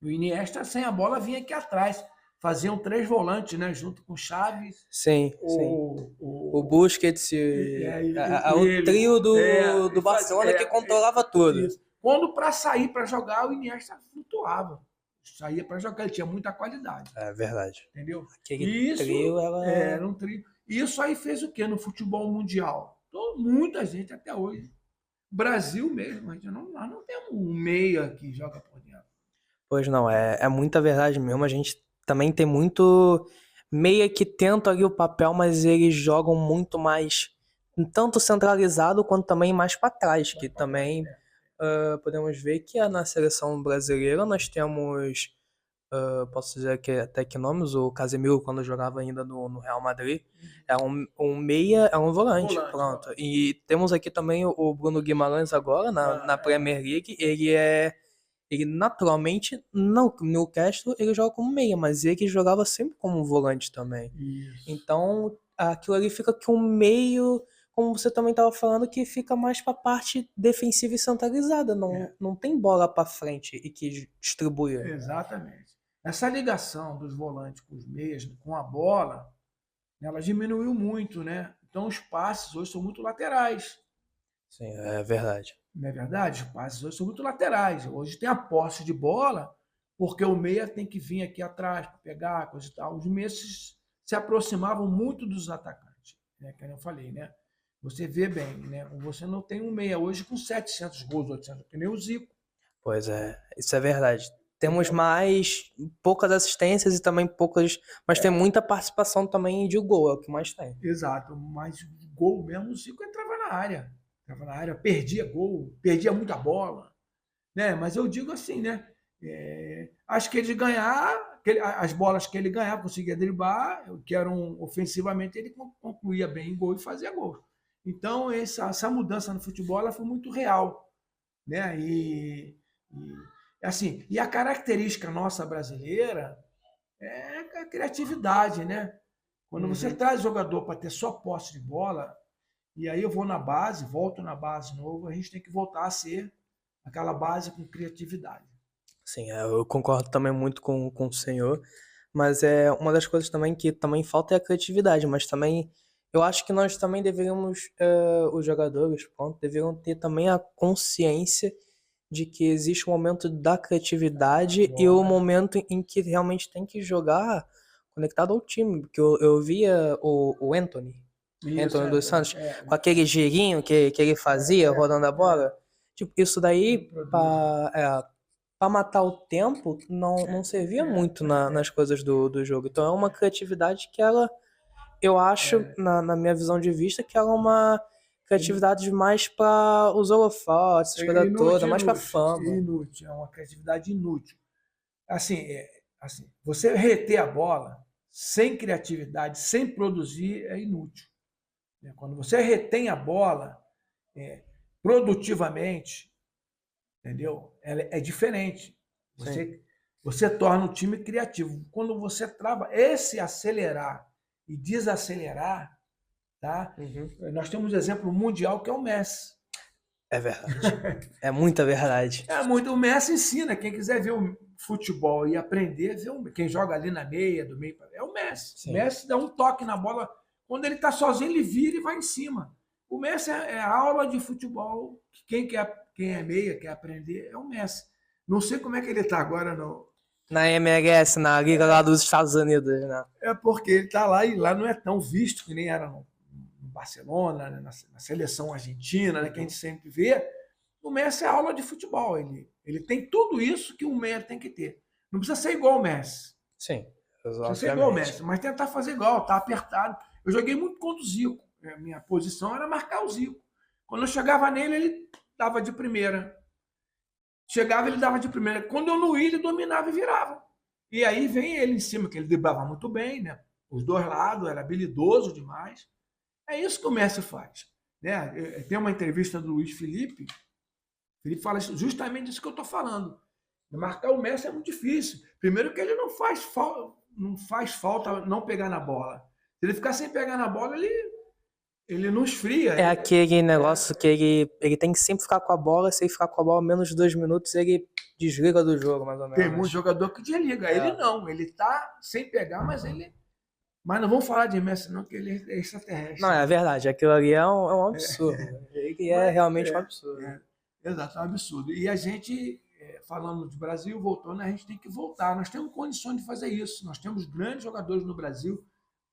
o Iniesta sem a bola vinha aqui atrás. Faziam 3 volantes, né? Junto com o Chaves, Sim, sim. O Busquets o ele. trio do Barcelona que controlava tudo. Isso. Quando para sair para jogar, o Iniesta flutuava. Saía para jogar, ele tinha muita qualidade. É verdade. Entendeu? Aquele trio era um trio. Isso aí fez o quê no futebol mundial? Então, muita gente até hoje. Brasil mesmo, nós não temos um meia que joga por dentro. Pois não, é muita verdade mesmo. A gente também tem muito meia que tenta ali o papel, mas eles jogam muito mais, tanto centralizado quanto também mais para trás, que também podemos ver que na seleção brasileira nós temos, posso dizer que até que nomes, o Casemiro quando jogava ainda no Real Madrid, é um meia, é um volante, pronto. Volante. E temos aqui também o Bruno Guimarães agora na Premier League, ele naturalmente, no Newcastle, ele joga como meia, mas ele jogava sempre como volante também. Isso. Então, aquilo ali fica que um meio, como você também estava falando, que fica mais para a parte defensiva e centralizada. Não tem bola para frente e que distribui. Exatamente. Essa ligação dos volantes com os meias, com a bola, ela diminuiu muito, né? Então os passes hoje são muito laterais. Sim, é verdade. Não é verdade? Os passes hoje são muito laterais. Hoje tem a posse de bola, porque o meia tem que vir aqui atrás para pegar, coisa e tal. Os meias se aproximavam muito dos atacantes, né? Que eu falei, né? Você vê bem, né? Você não tem um meia hoje com 700 gols, 800, que nem o Zico. Pois é, isso é verdade. Temos poucas assistências e também poucas, mas tem muita participação também de gol, é o que mais tem. Exato, mas gol mesmo, o Zico entrava na área, perdia gol, perdia muita bola, né? Mas eu digo assim, né? Acho que ele ganhar, as bolas que ele ganhava, conseguia driblar, que eram ofensivamente, ele concluía bem em gol e fazia gol. Então, essa mudança no futebol ela foi muito real, né? Assim, e a característica nossa brasileira é a criatividade, né? Quando você traz jogador para ter só posse de bola, e aí eu vou na base, volto na base de novo, a gente tem que voltar a ser aquela base com criatividade. Sim, eu concordo também muito com o senhor, mas é uma das coisas também que também falta é a criatividade, mas também eu acho que nós também deveríamos, os jogadores, pronto, deveriam ter também a consciência de que existe o momento da criatividade e o momento em que realmente tem que jogar conectado ao time, porque eu via o Anthony dos Santos, com aquele girinho que ele fazia rodando a bola, tipo, isso daí para matar o tempo não servia muito nas coisas do jogo. Então é uma criatividade que eu acho, na minha visão de vista, que ela é uma criatividade mais para os holofotes, essas coisas todas, mais para fama. Inútil, é uma criatividade inútil. Assim, você reter a bola sem criatividade, sem produzir, é inútil. Quando você retém a bola produtivamente, entendeu? É diferente. Você torna o time criativo. Quando você trava esse acelerar e desacelerar, tá? Nós temos um exemplo mundial que é o Messi. É verdade. É muita verdade. O Messi ensina. Quem quiser ver o futebol e aprender, quem joga ali na meia, do meio, é o Messi. Sim. O Messi dá um toque na bola. Quando ele está sozinho, ele vira e vai em cima. O Messi é a aula de futebol. Quem é meia, quer aprender, é o Messi. Não sei como é que ele está agora Na MLS, na Liga lá dos Estados Unidos, né? É porque ele está lá e lá não é tão visto que nem era no Barcelona, né, na seleção argentina, né, que a gente sempre vê. O Messi é aula de futebol. Ele tem tudo isso que o Messi tem que ter. Não precisa ser igual o Messi. Sim, Precisa ser igual o obviamente. Messi, mas tentar fazer igual, tá apertado. Eu joguei muito contra o Zico. A minha posição era marcar o Zico. Quando eu chegava nele, ele dava de primeira. Chegava, ele dava de primeira. Quando eu não ia, ele dominava e virava. E aí vem ele em cima, que ele driblava muito bem, né? Os dois lados, era habilidoso demais. É isso que o Messi faz. Né? Tem uma entrevista do Luiz Felipe, ele fala justamente isso que eu estou falando. Marcar o Messi é muito difícil. Primeiro que ele não faz falta não pegar na bola. Se ele ficar sem pegar na bola, ele não esfria. É aquele negócio que ele tem que sempre ficar com a bola. Se ele ficar com a bola menos de 2 minutos, ele desliga do jogo, mais ou menos. Tem muito jogador que desliga. Ele não. Ele tá sem pegar, mas ele... Mas não vamos falar de Messi, não, que ele é extraterrestre. Não, é verdade. Aquilo ali é um absurdo. Ele é realmente um absurdo. Exato, é um absurdo. E a gente, falando de Brasil, voltando, a gente tem que voltar. Nós temos condições de fazer isso. Nós temos grandes jogadores no Brasil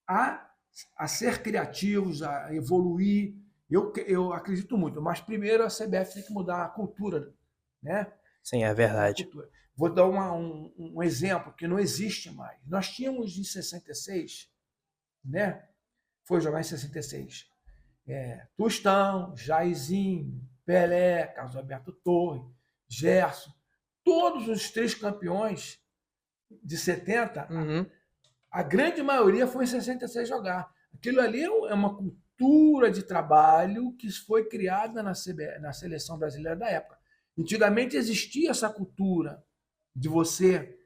a ser criativos, a evoluir. Eu acredito muito. Mas primeiro a CBF tem que mudar a cultura, né? Sim, é verdade. Vou dar um exemplo que não existe mais. Nós tínhamos em 66, né? Foi jogar em 66. Tostão, Jairzinho, Pelé, Carlos Alberto Torres, Gerson, todos os 3 campeões de 70, a grande maioria foi em 66 jogar. Aquilo ali é uma cultura de trabalho que foi criada na seleção brasileira da época. Antigamente existia essa cultura de você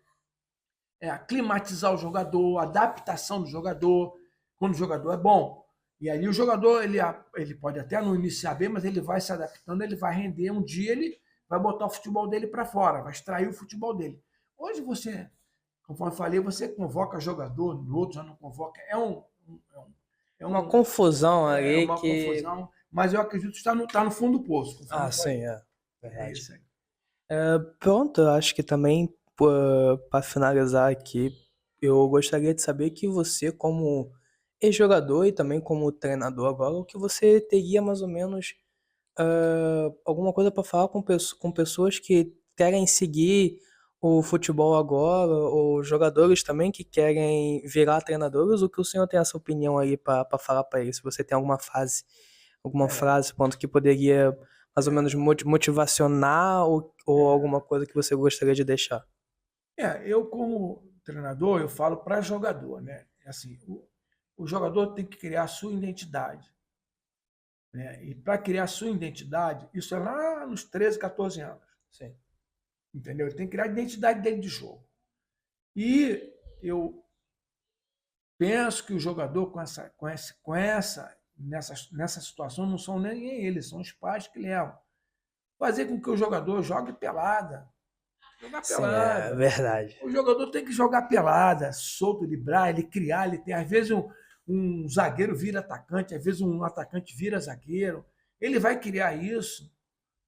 aclimatizar o jogador, adaptação do jogador, quando o jogador é bom. E ali o jogador ele pode até não iniciar bem, mas ele vai se adaptando, ele vai render. Um dia ele vai botar o futebol dele para fora, vai extrair o futebol dele. Hoje você, conforme eu falei, você convoca jogador, no outro já não convoca. É uma confusão ali. É uma confusão, mas eu acredito que está no fundo do poço. Sim, é. Verdade. É isso aí. Pronto, eu acho que também, para finalizar aqui, eu gostaria de saber que você, como ex-jogador e também como treinador agora, o que você teria mais ou menos alguma coisa para falar com pessoas que querem seguir o futebol agora, ou jogadores também que querem virar treinadores, o que o senhor tem essa opinião aí para falar para eles? Se você tem alguma frase, ponto, que poderia mais ou menos motivacionar ou alguma coisa que você gostaria de deixar? Eu como treinador, eu falo para jogador, né? Assim, o jogador tem que criar a sua identidade. Né? E para criar a sua identidade, isso é lá nos 13, 14 anos. Sim. Entendeu? Ele tem que criar a identidade dele de jogo. E eu penso que o jogador nessa situação não são nem eles, são os pais que levam. Fazer com que o jogador jogue pelada. Jogar pelada. Sim, é verdade. O jogador tem que jogar pelada, solto, driblar, ele criar, ele tem. Às vezes um zagueiro vira atacante, às vezes um atacante vira zagueiro. Ele vai criar isso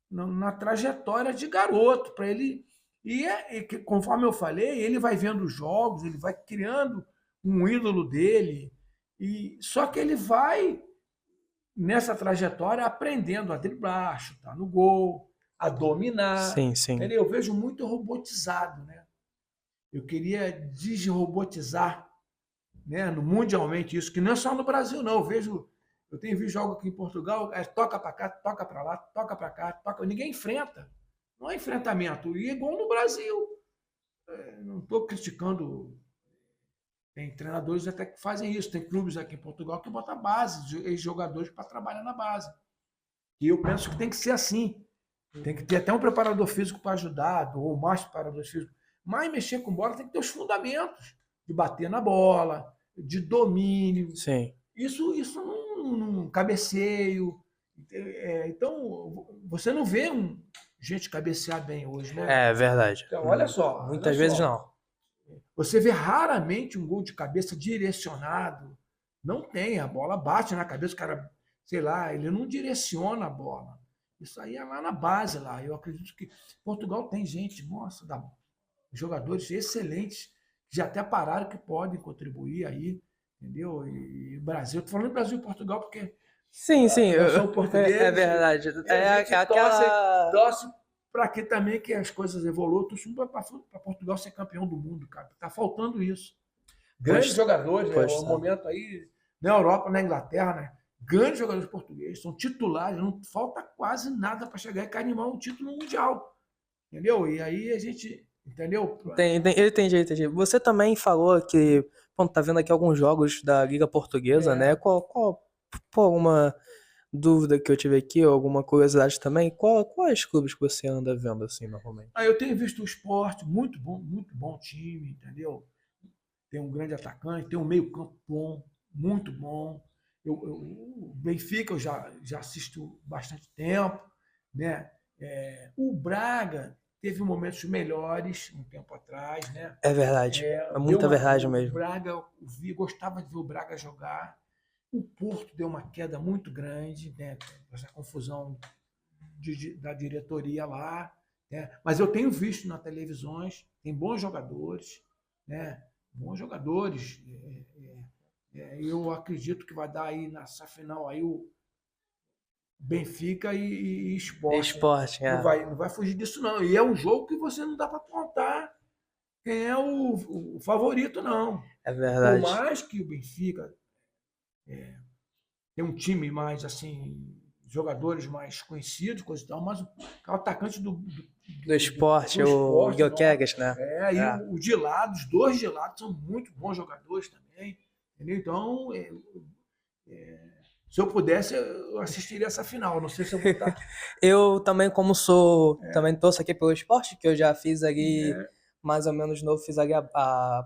na trajetória de garoto, para ele. E conforme eu falei, ele vai vendo os jogos, ele vai criando um ídolo dele. Só que ele vai, nessa trajetória, aprendendo a driblar, chutar no gol, a dominar. Sim, sim. Eu vejo muito robotizado, né? Eu queria desrobotizar, né, mundialmente isso, que não é só no Brasil, não. Eu tenho visto jogos aqui em Portugal, toca para cá, toca para lá, toca para cá, toca. Ninguém enfrenta. Não é enfrentamento. E é igual no Brasil. Não estou criticando. Tem treinadores até que fazem isso. Tem clubes aqui em Portugal que botam base, ex-jogadores para trabalhar na base. E eu penso que tem que ser assim. Tem que ter até um preparador físico para ajudar, ou mais preparadores físicos. Mas mexer com bola tem que ter os fundamentos de bater na bola, de domínio. Sim. Isso num cabeceio. Então, você não vê gente cabecear bem hoje, né? É verdade. Então, olha só. Muitas vezes não. Você vê raramente um gol de cabeça direcionado. Não tem, a bola bate na cabeça, o cara, sei lá, ele não direciona a bola. Isso aí é lá na base lá. Eu acredito que Portugal tem gente, nossa, jogadores excelentes, que já até pararam, que podem contribuir aí, entendeu? E o Brasil, estou falando do Brasil e Portugal, porque Sim, sim, nós somos é portugueses verdade. e a gente Aquela. torce para que também que as coisas evoluam. Torço para Portugal ser campeão do mundo, cara. Tá faltando isso. Grandes Pois, jogadores, né? pois O tá. momento aí na Europa, na Inglaterra, né? Grandes jogadores portugueses, são titulares, não falta quase nada para chegar e carimbar um título mundial, entendeu? E aí a gente, entendeu? Eu entendi, entendi. Você também falou que, bom, tá vendo aqui alguns jogos da Liga Portuguesa, né? É, Por alguma dúvida que eu tive aqui, ou alguma curiosidade também, quais clubes que você anda vendo assim aí normalmente? eu tenho visto o esporte, muito bom time, entendeu? Tem um grande atacante, tem um meio-campo bom, muito bom. O Benfica eu já assisto bastante tempo, né? O Braga teve momentos melhores um tempo atrás, né? É verdade. É muita verdade O mesmo. Braga, gostava de ver o Braga jogar. O Porto deu uma queda muito grande, né? Essa confusão da diretoria lá, né? Mas eu tenho visto nas televisões, tem bons jogadores, né? Bons jogadores. Eu acredito que vai dar aí nessa final aí o Benfica e Sport. Esporte, é. Não vai fugir disso não. E é um jogo que você não dá para contar quem é o favorito não. É Por verdade. mais que o Benfica tem um time mais assim, jogadores mais conhecidos, coisa e tal, mas o atacante Do esporte, do o esporte, não. Gyökeres, né? E É. o de lado, os dois de lado são muito bons jogadores também. Entendeu? Então, se eu pudesse, eu assistiria essa final. Não sei se eu vou estar. Eu também, como também torço aqui pelo esporte, que eu já fiz ali mais ou menos novo, fiz ali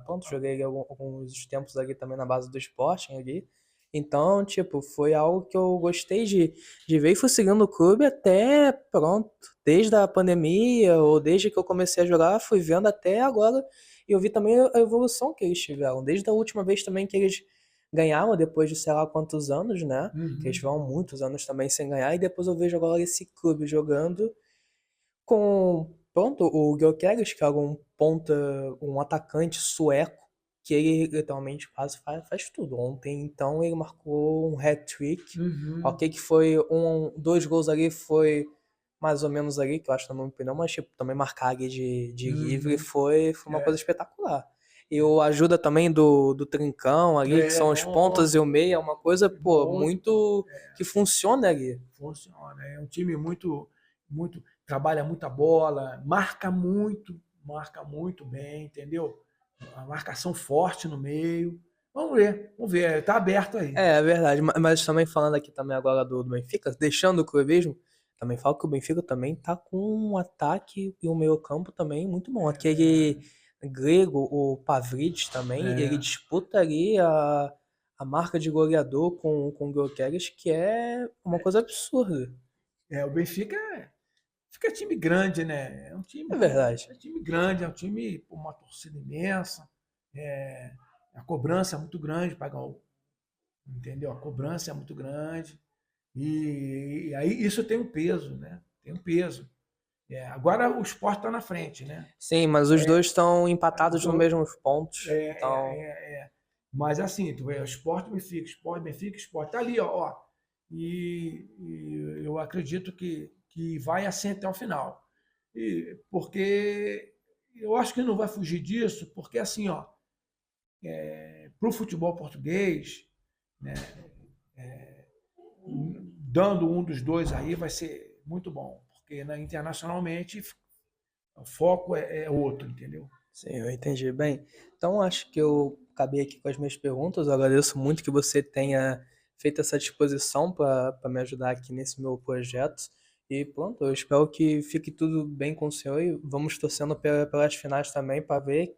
pronto, joguei ali alguns tempos ali também na base do esporte ali. Então, tipo, foi algo que eu gostei de ver e fui seguindo o clube até, pronto, desde a pandemia ou desde que eu comecei a jogar, fui vendo até agora e eu vi também a evolução que eles tiveram. Desde a última vez também que eles ganharam, depois de sei lá quantos anos, né? Que eles Uhum. vão muitos anos também sem ganhar, e depois eu vejo agora esse clube jogando com, pronto, o Gyökeres, que é um ponta, um atacante sueco, que ele literalmente faz tudo. Ontem, então, ele marcou um hat-trick, Uhum. ok, que foi dois gols ali, foi mais ou menos ali, que eu acho, na minha opinião, mas tipo, também marcar ali de livre Uhum. foi uma É, coisa espetacular. E o ajuda também do Trincão ali, que são os bom, pontas e o meia, é uma coisa, pô, bom, muito que funciona ali. funciona. É um time muito, trabalha muita bola, marca muito bem, entendeu? A marcação forte no meio. Vamos ver, tá aberto aí. É verdade, mas também falando aqui também agora do Benfica, deixando o clubismo, também falo que o Benfica também tá com um ataque e um meio-campo também muito bom. Aquele grego, o Pavlidis também, ele É, disputa ali a marca de goleador com o Gyökeres, que é uma coisa absurda. o Benfica fica time grande, né? É um time É que verdade. é time grande, é um time com uma torcida imensa, é, a cobrança é muito grande, entendeu? A cobrança é muito grande e aí isso tem um peso, né? Tem um peso. Agora o Sport está na frente, né? Sim, mas os dois estão Os empatados nos dois- mesmos pontos, é, então Mas assim, tu vê, o Sport, Benfica, Sport, tá ali, ó. E eu acredito que vai assim até o final. Porque eu acho que não vai fugir disso, porque assim, ó, para o futebol português, né, dando um dos dois aí vai ser muito bom, porque internacionalmente o foco é outro, entendeu? sim, eu entendi. Bem, então acho que eu acabei aqui com as minhas perguntas. Eu agradeço muito que você tenha feito essa disposição para me ajudar aqui nesse meu projeto. E pronto, eu espero que fique tudo bem com o senhor e vamos torcendo pelas finais também para ver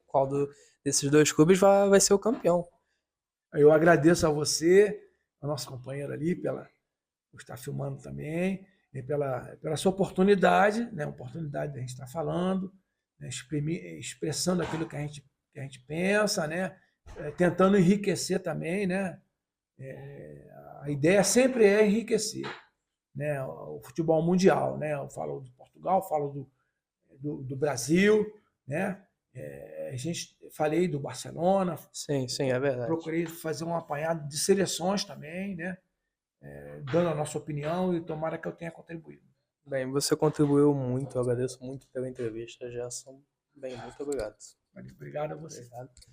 desses dois clubes vai ser o campeão. Eu agradeço a você, a nossa companheira ali, por estar filmando também, e pela sua oportunidade, né? Oportunidade de a gente estar falando, né? Expressando aquilo que a gente pensa, né? Tentando enriquecer também, né? A ideia sempre é enriquecer, né? O futebol mundial, né? Eu falo de Portugal, falo do Brasil, né? A gente falei do Barcelona, Sim, sim, é verdade. procurei fazer um apanhado de seleções também, né? Dando a nossa opinião e tomara que eu tenha contribuído. Bem, você contribuiu muito, eu agradeço muito pela entrevista, Gerson. Bem, muito obrigado. Obrigado a você. Obrigado.